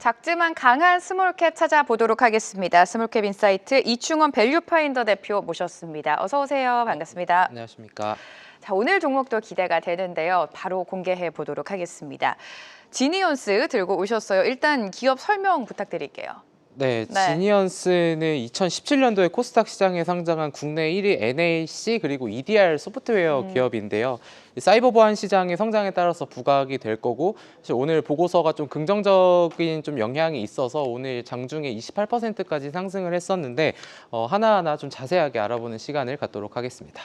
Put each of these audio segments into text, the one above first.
작지만 강한 스몰캡 찾아보도록 하겠습니다. 스몰캡 인사이트 이충원 밸류파인더 대표 모셨습니다. 어서 오세요. 반갑습니다. 안녕하십니까. 자, 오늘 종목도 기대가 되는데요. 바로 공개해 보도록 하겠습니다. 지니언스 들고 오셨어요. 일단 기업 설명 부탁드릴게요. 네, 지니언스는 2017년도에 코스닥 시장에 상장한 국내 1위 NAC 그리고 EDR 소프트웨어 기업인데요. 사이버 보안 시장의 성장에 따라서 부각이 될 거고, 사실 오늘 보고서가 좀 긍정적인 좀 영향이 있어서 오늘 장중에 28%까지 상승을 했었는데 하나하나 좀 자세하게 알아보는 시간을 갖도록 하겠습니다.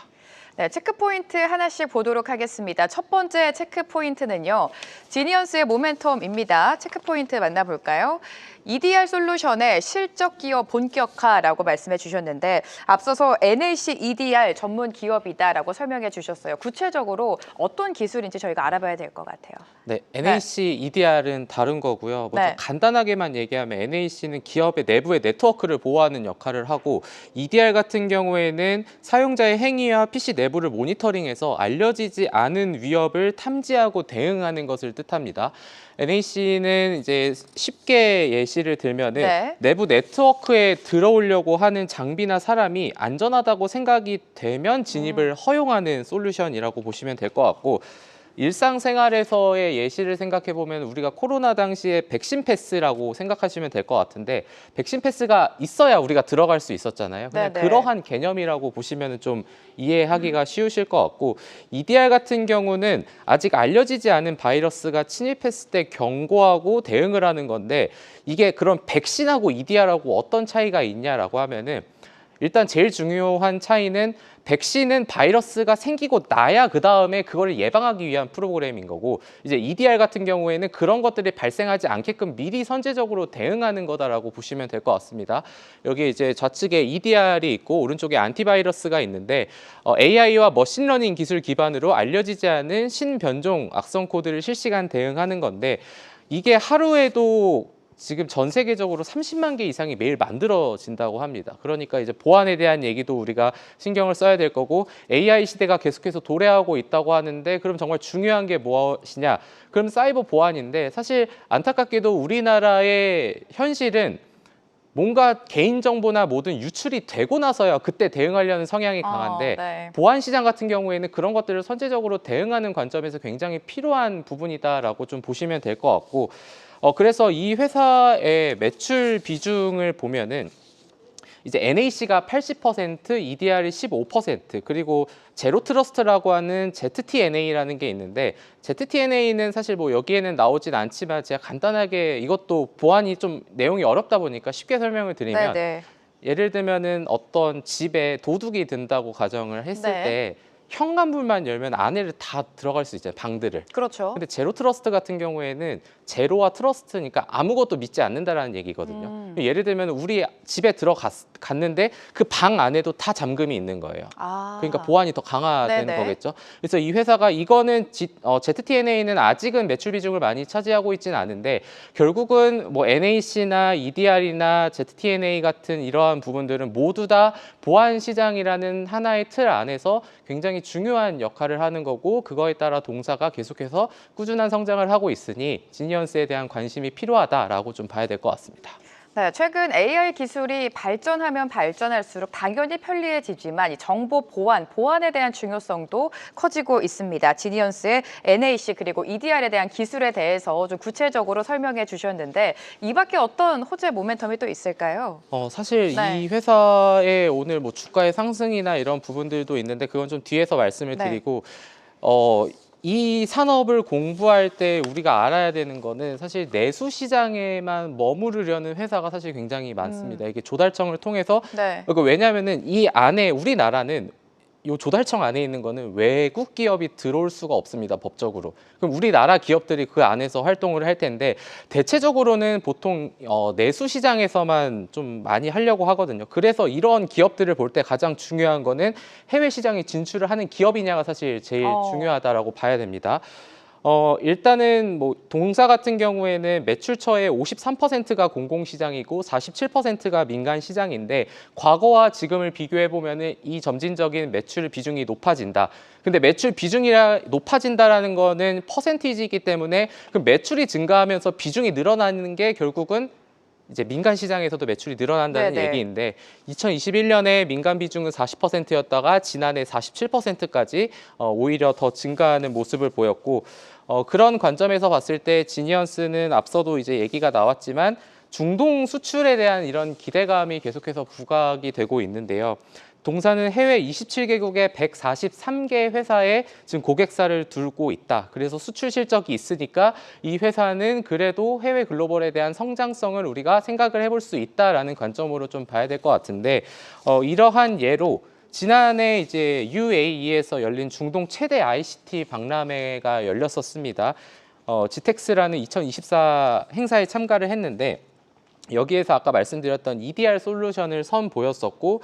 네, 체크포인트 하나씩 보도록 하겠습니다. 첫 번째 체크포인트는요. 지니언스의 모멘텀입니다. 체크포인트 만나볼까요? EDR 솔루션의 실적 기업 본격화라고 말씀해 주셨는데 앞서서 NAC EDR 전문 기업이다라고 설명해 주셨어요. 구체적으로 어떤 기술인지 저희가 알아봐야 될 것 같아요. 네, NAC EDR은 다른 거고요. 먼저 간단하게만 얘기하면 NAC는 기업의 내부의 네트워크를 보호하는 역할을 하고, EDR 같은 경우에는 사용자의 행위와 PC 내부를 모니터링해서 알려지지 않은 위협을 탐지하고 대응하는 것을 뜻합니다. NAC는 이제 쉽게 예시를 들면은 내부 네트워크에 들어오려고 하는 장비나 사람이 안전하다고 생각이 되면 진입을 허용하는 솔루션이라고 보시면 될 것 같고, 일상생활에서의 예시를 생각해 보면 우리가 코로나 당시에 백신 패스라고 생각하시면 될 것 같은데, 백신 패스가 있어야 우리가 들어갈 수 있었잖아요. 그냥 그러한 개념이라고 보시면 좀 이해하기가 쉬우실 것 같고, EDR 같은 경우는 아직 알려지지 않은 바이러스가 침입했을 때 경고하고 대응을 하는 건데, 이게 그럼 백신하고 EDR하고 어떤 차이가 있냐라고 하면은, 일단 제일 중요한 차이는 백신은 바이러스가 생기고 나야 그 다음에 그걸 예방하기 위한 프로그램인 거고, 이제 EDR 같은 경우에는 그런 것들이 발생하지 않게끔 미리 선제적으로 대응하는 거다라고 보시면 될 것 같습니다. 여기 이제 좌측에 EDR이 있고 오른쪽에 안티바이러스가 있는데, AI와 머신러닝 기술 기반으로 알려지지 않은 신변종 악성 코드를 실시간 대응하는 건데, 이게 하루에도 지금 전 세계적으로 30만 개 이상이 매일 만들어진다고 합니다. 그러니까 이제 보안에 대한 얘기도 우리가 신경을 써야 될 거고, AI 시대가 계속해서 도래하고 있다고 하는데, 그럼 정말 중요한 게 무엇이냐? 그럼 사이버 보안인데, 사실 안타깝게도 우리나라의 현실은 뭔가 개인정보나 모든 유출이 되고 나서야 그때 대응하려는 성향이 강한데, 보안 시장 같은 경우에는 그런 것들을 선제적으로 대응하는 관점에서 굉장히 필요한 부분이다라고 좀 보시면 될 것 같고, 그래서 이 회사의 매출 비중을 보면은 이제 NAC가 80%, EDR이 15%, 그리고 제로 트러스트라고 하는 ZTNA라는 게 있는데, ZTNA는 사실 뭐 여기에는 나오진 않지만 제가 간단하게, 이것도 보안이 좀 내용이 어렵다 보니까 쉽게 설명을 드리면, 예를 들면은 어떤 집에 도둑이 든다고 가정을 했을 때 현관문만 열면 안에를 다 들어갈 수 있잖아요, 방들을. 그렇죠. 근데 제로 트러스트 같은 경우에는 제로와 트러스트니까 아무것도 믿지 않는다라는 얘기거든요. 예를 들면 우리 집에 들어갔는데 그 방 안에도 다 잠금이 있는 거예요. 그러니까 보안이 더 강화되는 거겠죠. 그래서 이 회사가 이거는 ZTNA는 아직은 매출 비중을 많이 차지하고 있지는 않은데, 결국은 뭐 NAC나 EDR이나 ZTNA 같은 이러한 부분들은 모두 다 보안 시장이라는 하나의 틀 안에서 굉장히 중요한 역할을 하는 거고, 그거에 따라 동사가 계속해서 꾸준한 성장을 하고 있으니 지니언스에 대한 관심이 필요하다라고 좀 봐야 될 것 같습니다. 네, 최근 AI 기술이 발전하면 발전할수록 당연히 편리해지지만 이 정보 보안에 대한 중요성도 커지고 있습니다. 지니언스의 NAC 그리고 EDR에 대한 기술에 대해서 좀 구체적으로 설명해 주셨는데, 이 밖에 어떤 호재 모멘텀이 또 있을까요? 사실 이 회사의 오늘 뭐 주가의 상승이나 이런 부분들도 있는데, 그건 좀 뒤에서 말씀을 드리고, 이 산업을 공부할 때 우리가 알아야 되는 거는, 사실 내수 시장에만 머무르려는 회사가 사실 굉장히 많습니다. 이게 조달청을 통해서, 왜냐하면은 이 안에 우리나라는 이 조달청 안에 있는 거는 외국 기업이 들어올 수가 없습니다, 법적으로. 그럼 우리나라 기업들이 그 안에서 활동을 할 텐데, 대체적으로는 보통 내수 시장에서만 좀 많이 하려고 하거든요. 그래서 이런 기업들을 볼 때 가장 중요한 거는 해외 시장에 진출을 하는 기업이냐가 사실 제일 중요하다라고 봐야 됩니다. 일단은 뭐 동사 같은 경우에는 매출처의 53%가 공공시장이고 47%가 민간 시장인데 과거와 지금을 비교해 보면은 이 점진적인 매출 비중이 높아진다. 근데 매출 비중이 높아진다라는 거는 퍼센티지이기 때문에 그 매출이 증가하면서 비중이 늘어나는 게 결국은 이제 민간 시장에서도 매출이 늘어난다는 네네. 얘기인데 2021년에 민간 비중은 40%였다가 지난해 47%까지 오히려 더 증가하는 모습을 보였고 그런 관점에서 봤을 때 지니언스는 앞서도 이제 얘기가 나왔지만 중동 수출에 대한 이런 기대감이 계속해서 부각이 되고 있는데요. 동사는 해외 27개국의 143개 회사에 지금 고객사를 두고 있다. 그래서 수출 실적이 있으니까 이 회사는 그래도 해외 글로벌에 대한 성장성을 우리가 생각을 해볼 수 있다라는 관점으로 좀 봐야 될 것 같은데 이러한 예로 지난해 이제 UAE에서 열린 중동 최대 ICT 박람회가 열렸었습니다. 지텍스라는 2024 행사에 참가를 했는데 여기에서 아까 말씀드렸던 EDR 솔루션을 선보였었고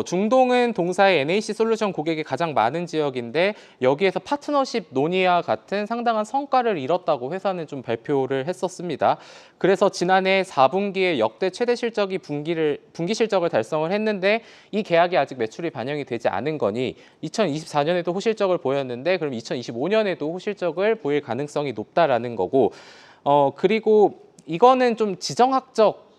중동은 동사의 NAC 솔루션 고객이 가장 많은 지역인데 여기에서 파트너십 논의와 같은 상당한 성과를 이뤘다고 회사는 좀 발표를 했었습니다. 그래서 지난해 4분기에 역대 최대 실적이 분기 실적을 달성을 했는데 이 계약이 아직 매출이 반영이 되지 않은 거니 2024년에도 호실적을 보였는데 그럼 2025년에도 호실적을 보일 가능성이 높다라는 거고 그리고 이거는 좀 지정학적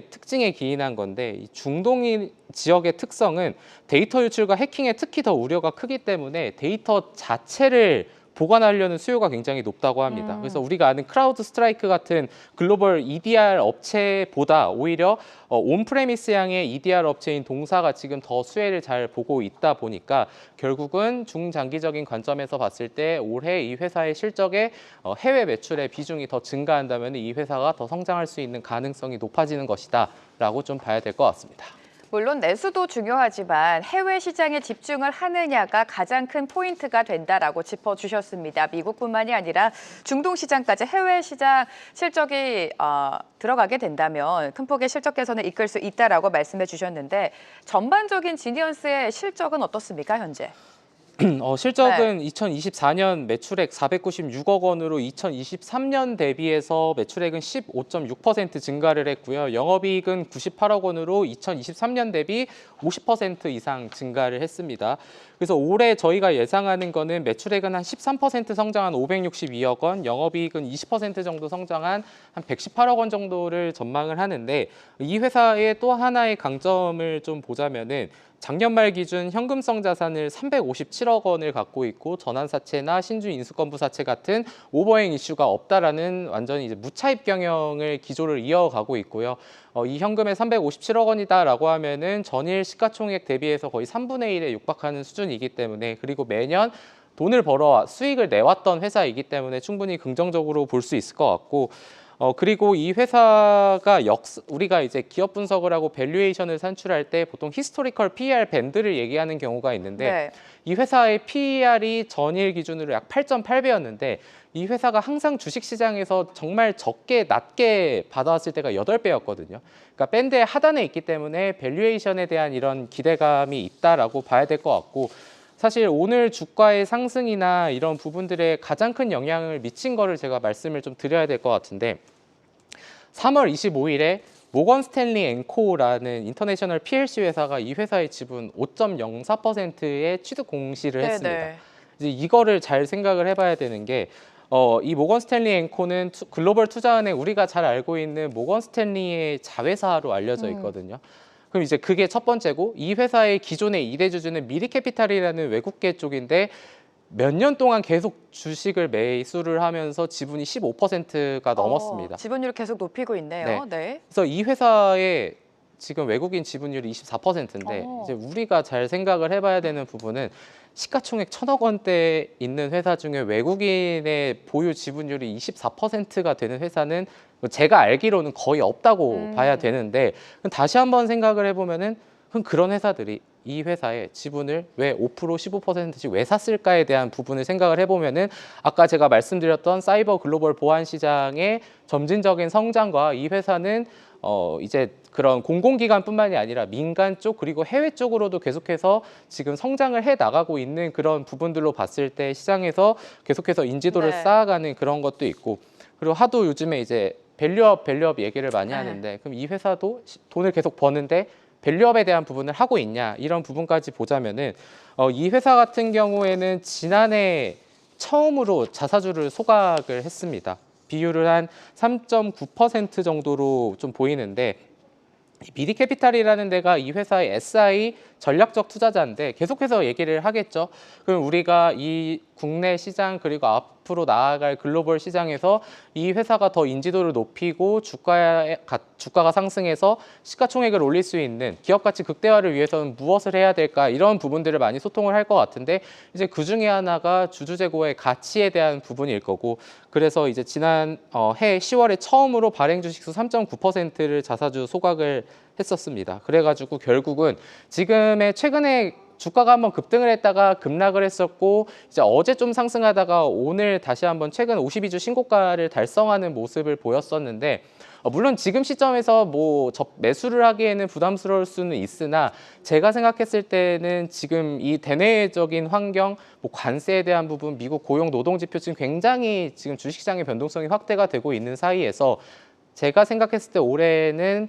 특징에 기인한 건데 이 중동 지역의 특성은 데이터 유출과 해킹에 특히 더 우려가 크기 때문에 데이터 자체를 보관하려는 수요가 굉장히 높다고 합니다. 그래서 우리가 아는 크라우드 스트라이크 같은 글로벌 EDR 업체보다 오히려 온프레미스향의 EDR 업체인 동사가 지금 더 수혜를 잘 보고 있다 보니까 결국은 중장기적인 관점에서 봤을 때 올해 이 회사의 실적에 해외 매출의 비중이 더 증가한다면 이 회사가 더 성장할 수 있는 가능성이 높아지는 것이다 라고 좀 봐야 될 것 같습니다. 물론 내수도 중요하지만 해외 시장에 집중을 하느냐가 가장 큰 포인트가 된다라고 짚어주셨습니다. 미국뿐만이 아니라 중동 시장까지 해외 시장 실적이 들어가게 된다면 큰 폭의 실적 개선을 이끌 수 있다라고 말씀해 주셨는데 전반적인 지니언스의 실적은 어떻습니까, 현재? 실적은 2024년 매출액 496억 원으로 2023년 대비해서 매출액은 15.6% 증가를 했고요. 영업이익은 98억 원으로 2023년 대비 50% 이상 증가를 했습니다. 그래서 올해 저희가 예상하는 거는 매출액은 한 13% 성장한 562억 원, 영업이익은 20% 정도 성장한 한 118억 원 정도를 전망을 하는데 이 회사의 또 하나의 강점을 좀 보자면은 작년 말 기준 현금성 자산을 357억 원을 갖고 있고 전환사채나 신주 인수권부사채 같은 오버행 이슈가 없다라는 완전히 이제 무차입 경영을 기조를 이어가고 있고요. 이 현금에 357억 원이다라고 하면은 전일 시가총액 대비해서 거의 3분의 1에 육박하는 수준이기 때문에 그리고 매년 돈을 벌어 수익을 내왔던 회사이기 때문에 충분히 긍정적으로 볼 수 있을 것 같고 그리고 이 회사가 우리가 이제 기업 분석을 하고 밸류에이션을 산출할 때 보통 히스토리컬 PER 밴드를 얘기하는 경우가 있는데 이 회사의 PER이 전일 기준으로 약 8.8배였는데 이 회사가 항상 주식시장에서 정말 낮게 받아왔을 때가 8배였거든요. 그러니까 밴드의 하단에 있기 때문에 밸류에이션에 대한 이런 기대감이 있다라고 봐야 될 것 같고 사실 오늘 주가의 상승이나 이런 부분들에 가장 큰 영향을 미친 거를 제가 말씀을 좀 드려야 될 것 같은데 3월 25일에 모건 스탠리 앤코라는 인터내셔널 PLC 회사가 이 회사의 지분 5.04%의 취득 공시를 했습니다. 이제 이거를 잘 생각을 해봐야 되는 게 이 모건 스탠리 앤코는 글로벌 투자은행 우리가 잘 알고 있는 모건 스탠리의 자회사로 알려져 있거든요. 그럼 이제 그게 첫 번째고 이 회사의 기존의 2대 주주는 미리캐피탈이라는 외국계 쪽인데 몇 년 동안 계속 주식을 매수를 하면서 지분이 15%가 넘었습니다. 지분율을 계속 높이고 있네요. 그래서 이 회사의 지금 외국인 지분율이 24%인데 이제 우리가 잘 생각을 해봐야 되는 부분은 시가총액 1,000억 원대 있는 회사 중에 외국인의 보유 지분율이 24%가 되는 회사는 제가 알기로는 거의 없다고 봐야 되는데 다시 한번 생각을 해보면은 그런 회사들이 이 회사의 지분을 왜 5%, 15%씩 왜 샀을까에 대한 부분을 생각을 해보면은 아까 제가 말씀드렸던 사이버 글로벌 보안 시장의 점진적인 성장과 이 회사는 이제 그런 공공기관뿐만이 아니라 민간 쪽 그리고 해외 쪽으로도 계속해서 지금 성장을 해 나가고 있는 그런 부분들로 봤을 때 시장에서 계속해서 인지도를 네. 쌓아가는 그런 것도 있고 그리고 하도 요즘에 이제 밸류업 얘기를 많이 하는데 그럼 이 회사도 돈을 계속 버는데 밸류업에 대한 부분을 하고 있냐 이런 부분까지 보자면은 이 회사 같은 경우에는 지난해 처음으로 자사주를 소각을 했습니다. 비율을 한 3.9% 정도로 좀 보이는데 미디캐피탈이라는 데가 이 회사의 SI 전략적 투자자인데 계속해서 얘기를 하겠죠. 그럼 우리가 이 국내 시장 그리고 앞으로 나아갈 글로벌 시장에서 이 회사가 더 인지도를 높이고 주가가 상승해서 시가총액을 올릴 수 있는 기업 가치 극대화를 위해서는 무엇을 해야 될까 이런 부분들을 많이 소통을 할 것 같은데 이제 그 중에 하나가 주주재고의 가치에 대한 부분일 거고 그래서 이제 지난 해 10월에 처음으로 발행 주식수 3.9%를 자사주 소각을 했었습니다. 그래가지고 결국은 지금의 최근에 주가가 한번 급등을 했다가 급락을 했었고 이제 어제 좀 상승하다가 오늘 다시 한번 최근 52주 신고가를 달성하는 모습을 보였었는데 물론 지금 시점에서 뭐 매수를 하기에는 부담스러울 수는 있으나 제가 생각했을 때는 지금 이 대내적인 환경, 뭐 관세에 대한 부분, 미국 고용 노동 지표 지금 굉장히 지금 주식시장의 변동성이 확대가 되고 있는 사이에서 제가 생각했을 때 올해는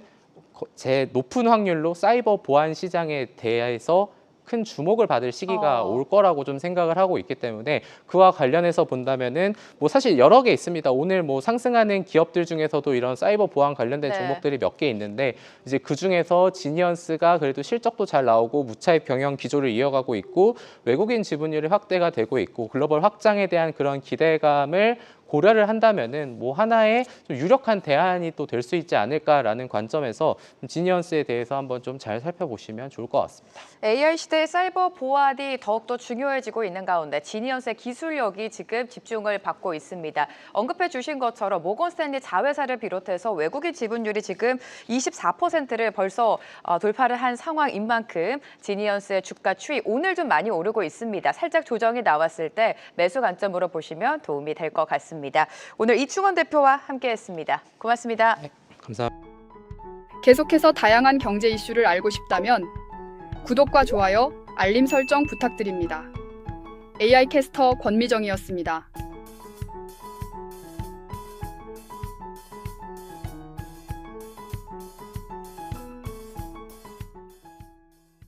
제 높은 확률로 사이버 보안 시장에 대해서 큰 주목을 받을 시기가 올 거라고 좀 생각을 하고 있기 때문에 그와 관련해서 본다면은 뭐 사실 여러 개 있습니다. 오늘 뭐 상승하는 기업들 중에서도 이런 사이버 보안 관련된 네. 종목들이 몇 개 있는데 이제 그 중에서 지니언스가 그래도 실적도 잘 나오고 무차익 병영 기조를 이어가고 있고 외국인 지분율이 확대가 되고 있고 글로벌 확장에 대한 그런 기대감을 고려를 한다면은 뭐 하나의 좀 유력한 대안이 또 될 수 있지 않을까라는 관점에서 지니언스에 대해서 한번 좀 잘 살펴보시면 좋을 것 같습니다. AI 시대의 사이버 보안이 더욱더 중요해지고 있는 가운데 지니언스의 기술력이 지금 집중을 받고 있습니다. 언급해 주신 것처럼 모건스탠리 자회사를 비롯해서 외국인 지분율이 지금 24%를 벌써 돌파를 한 상황인 만큼 지니언스의 주가 추이 오늘 좀 많이 오르고 있습니다. 살짝 조정이 나왔을 때 매수 관점으로 보시면 도움이 될 것 같습니다. 오늘 이충원 대표와 함께했습니다. 고맙습니다. 네, 감사합니다. 계속해서 다양한 경제 이슈를 알고 싶다면 구독과 좋아요, 알림 설정 부탁드립니다. AI 캐스터 권미정이었습니다.